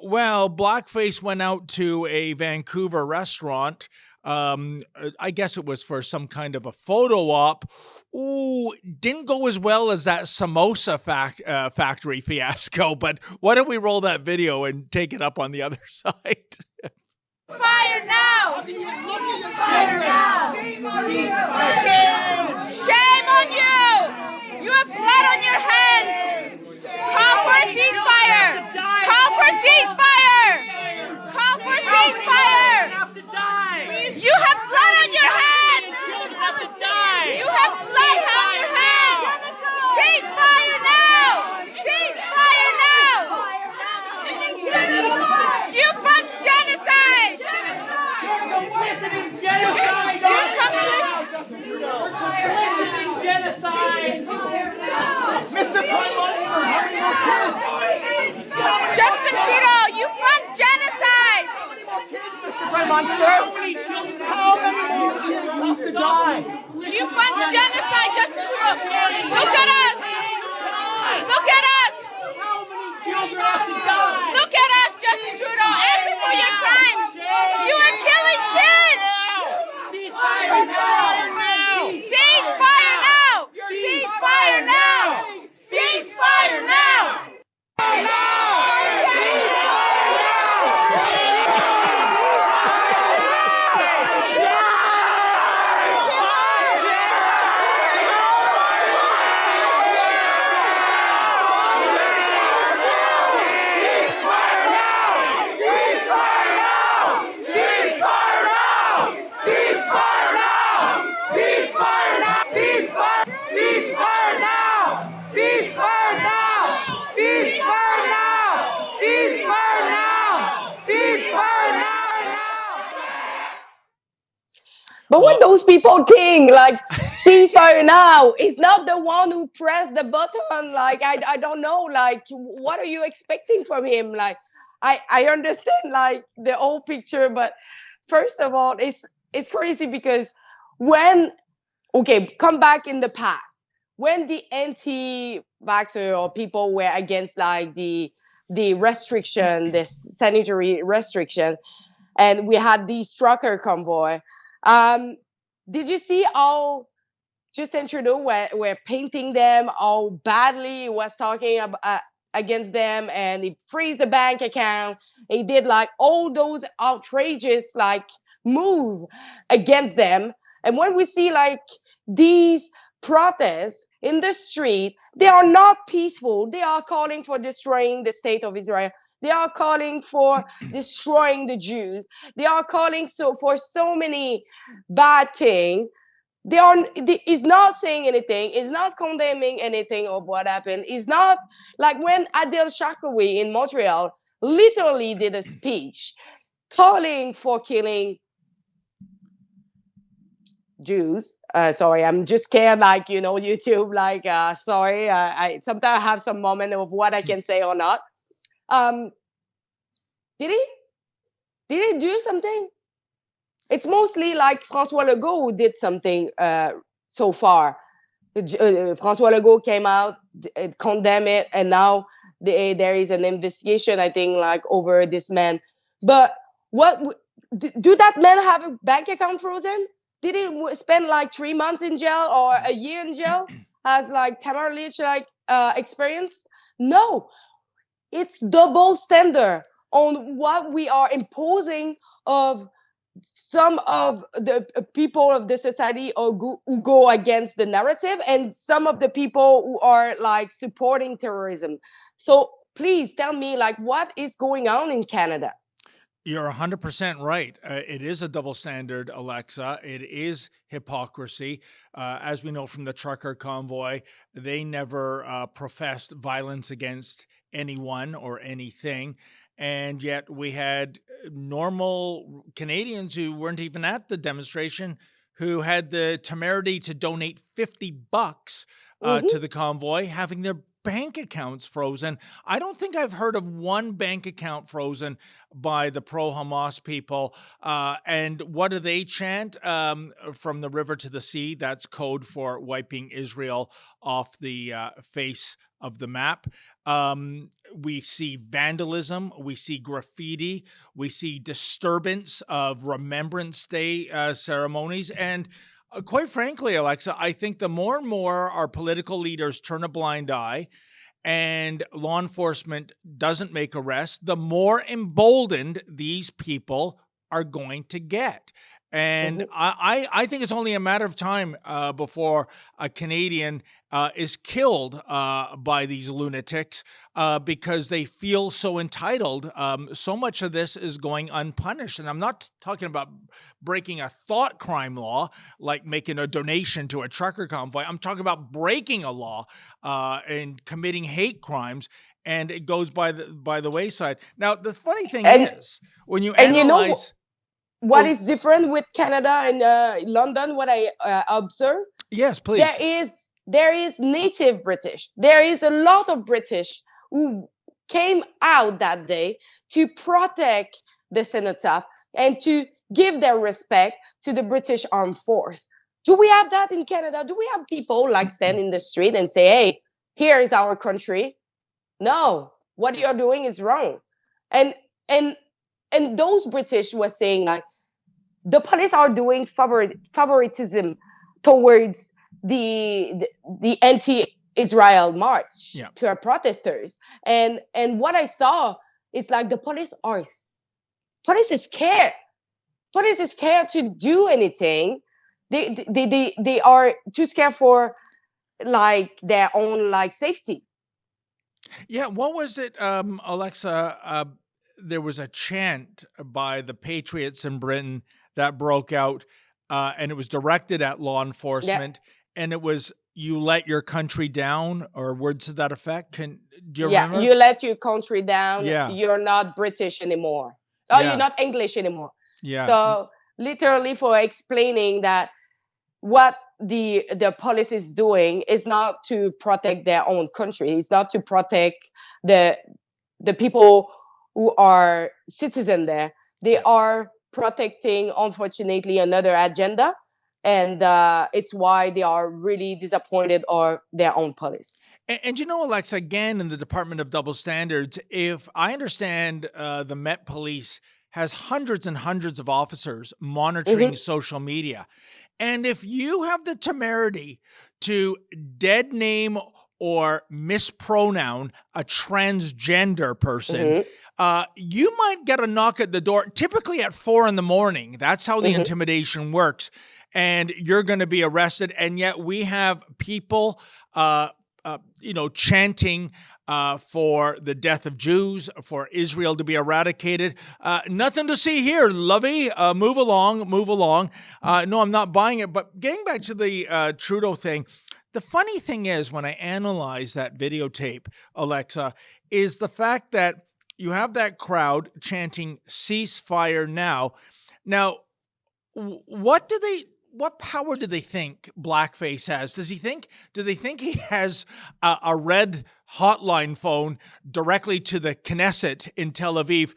Well, blackface went out to a Vancouver restaurant. I guess it was for some kind of a photo op. Ooh, didn't go as well as that samosa factory fiasco. But why don't we roll that video and take it up on the other side? Fire now! Fire now! Shame on you! Shame on you! You have blood on your hands! Call for a ceasefire! Call for ceasefire! Call for ceasefire! You have blood on your hands! You have blood on your hands! Ceasefire now! Ceasefire now! You fund genocide! Mr. Prime Minister, how many more kids? Justin Trudeau, you fund genocide! How many more kids, Mr. Prime Minister? How many more kids have to die? You fund genocide, Justin Trudeau! Look at us! Look at us! Look at us, Justin Trudeau! Answer for your crimes! You are killing kids! Ceasefire now! Ceasefire now! Ceasefire now! But what those people think, like, ceasefire now, is not the one who pressed the button. Like, I don't know, like, what are you expecting from him? Like, I understand, like, the whole picture, but first of all, it's crazy because come back in the past, when the anti-vaxxer or people were against, like, the restriction, the sanitary restriction, and we had the trucker convoy, did you see how Justin Trudeau were painting them, how badly he was talking against them, and he freezed the bank account. He did, like, all those outrageous, like, move against them. And when we see, like, these protests in the street, they are not peaceful. They are calling for destroying the state of Israel. They are calling for destroying the Jews. They are calling for so many bad things. He's not saying anything. He's not condemning anything of what happened. He's not, like, when Adel Shakawi in Montreal literally did a speech calling for killing Jews. Sorry, I'm just scared, like, YouTube, like, sorry. I sometimes have some moment of what I can say or not. Did he do something? It's mostly like François Legault who did something so far. François Legault came out, condemned it, and now there is an investigation, I think, like, over this man. But do that man have a bank account frozen? Did he spend like 3 months in jail or a year in jail, as like Tamar Lich experienced? No. It's double standard on what we are imposing of some of the people of the society who go against the narrative, and some of the people who are, like, supporting terrorism. So please tell me, like, what is going on in Canada? You're 100% right. It is a double standard, Alexa. It is hypocrisy. As we know from the trucker convoy, they never professed violence against anyone or anything. And yet we had normal Canadians who weren't even at the demonstration who had the temerity to donate $50 to the convoy, having their bank accounts frozen. I don't think I've heard of one bank account frozen by the pro-Hamas people. And what do they chant? From the river to the sea. That's code for wiping Israel off the face of the map. We see vandalism, we see graffiti, we see disturbance of Remembrance Day ceremonies. And quite frankly, Alexa, I think the more and more our political leaders turn a blind eye and law enforcement doesn't make arrests, the more emboldened these people are going to get. And Mhm. I think it's only a matter of time before a Canadian is killed by these lunatics because they feel so entitled. So much of this is going unpunished. And I'm not talking about breaking a thought crime law, like making a donation to a trucker convoy. I'm talking about breaking a law and committing hate crimes. And it goes by the wayside. Now, the funny thing And is, when you and you know analyze... what Oh, is different with Canada and London? What I observe, yes, there please. is native British. There is a lot of British who came out that day to protect the cenotaph and to give their respect to the British Armed Force. Do we have that in Canada? Do we have people like stand in the street and say, "Hey, here is our country"? No, what you're doing is wrong. And and and those British were saying like the police are doing favoritism towards the anti-Israel march Yeah. to our protesters. And what I saw is like the police is scared. Police is scared to do anything. They are too scared for like their own like safety. Yeah, what was it, Alexa? There was a chant by the patriots in Britain that broke out, and it was directed at law Yeah. enforcement, and it was "You let your country down," or words to that effect. Do you Yeah, remember? you let your country down. Yeah, You're not British anymore. Oh, you're yeah, not English anymore. yeah. So literally for explaining that what the police is doing is not to protect their own country. It's not to protect the the people who are citizen there. They Yeah. are protecting, unfortunately, another agenda, and it's why they are really disappointed or their own police. And you know, Alexa, again, in the Department of Double Standards, if I understand, the Met Police has hundreds and hundreds of officers monitoring Hmm. social media. And if you have the temerity to dead name or mispronoun a transgender person, Hmm. you might get a knock at the door, typically at 4 in the morning. That's how the Hmm. intimidation works. And you're going to be arrested. And yet we have people, chanting for the death of Jews, for Israel to be eradicated. Nothing to see here, lovey. Move along, move along. No, I'm not buying it. But getting back to the Trudeau thing, the funny thing is, when I analyze that videotape, Alexa, is the fact that you have that crowd chanting "ceasefire now." Now, what power do they think blackface has? Do they think he has a red hotline phone directly to the Knesset in Tel Aviv?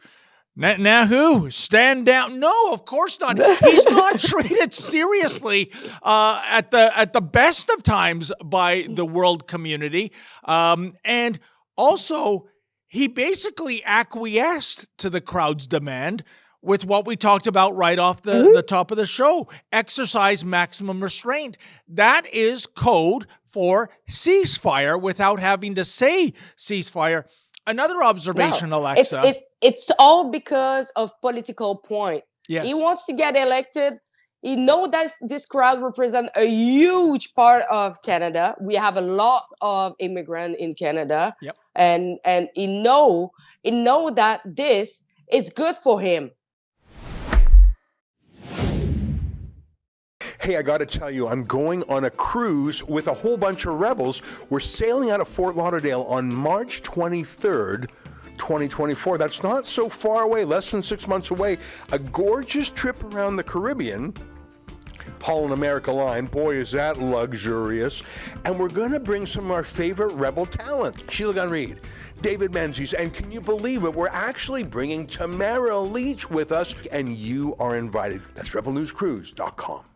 Now who? Stand down. No, of course not. He's not treated seriously at the best of times by the world community. And also, he basically acquiesced to the crowd's demand with what we talked about right off the top of the show: exercise maximum restraint. That is code for ceasefire without having to say ceasefire. Another No, observation, Alexa. it's all because of political point. He Yes. wants to get elected. He know that this crowd represents a huge part of Canada. We have a lot of immigrants in Canada, Yep. and he know that this is good for him. Hey, I got to tell you, I'm going on a cruise with a whole bunch of rebels. We're sailing out of Fort Lauderdale on March 23rd, 2024. That's not so far away, less than 6 months away. A gorgeous trip around the Caribbean. Holland America line. Boy, is that luxurious. And we're going to bring some of our favorite Rebel talent. Sheila Gunn-Reid, David Menzies, and can you believe it? We're actually bringing Tamara Leach with us, and you are invited. That's rebelnewscruise.com.